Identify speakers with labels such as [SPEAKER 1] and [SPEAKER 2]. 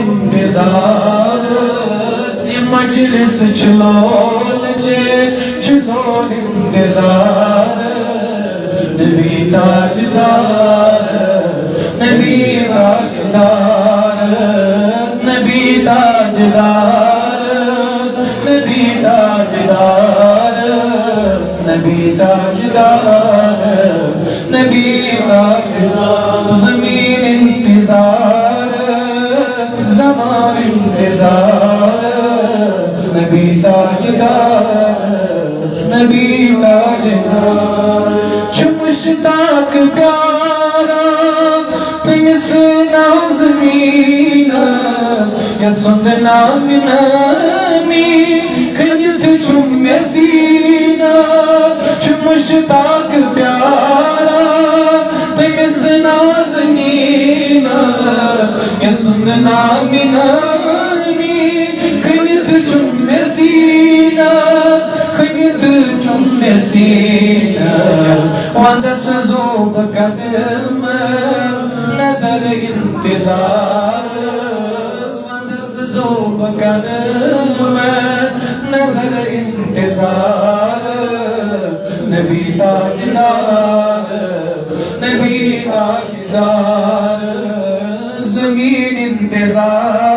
[SPEAKER 1] انتظار یہ مجلس چلول انتظار نبی تاجدار نبی تاجدار نبی تاجدار نبی تاجدار نبی تاجدار نبی تاجدار زمین انتظار زمان انتظار نبی تاجدار نبی تاجدار چو مشتاق پیارا تمس ناو زمین یا سندنا من امین کنیت چم سینہ چو مشتاق پیارا تمس نازنین یا سندنا من امین کنیت چم سینہ کنیت چم سینہ وندس زوب قدم نظر انتظار وندس زوب قدم نظر انتظار نبی تاجدار نبی تاجدار زمین انتظار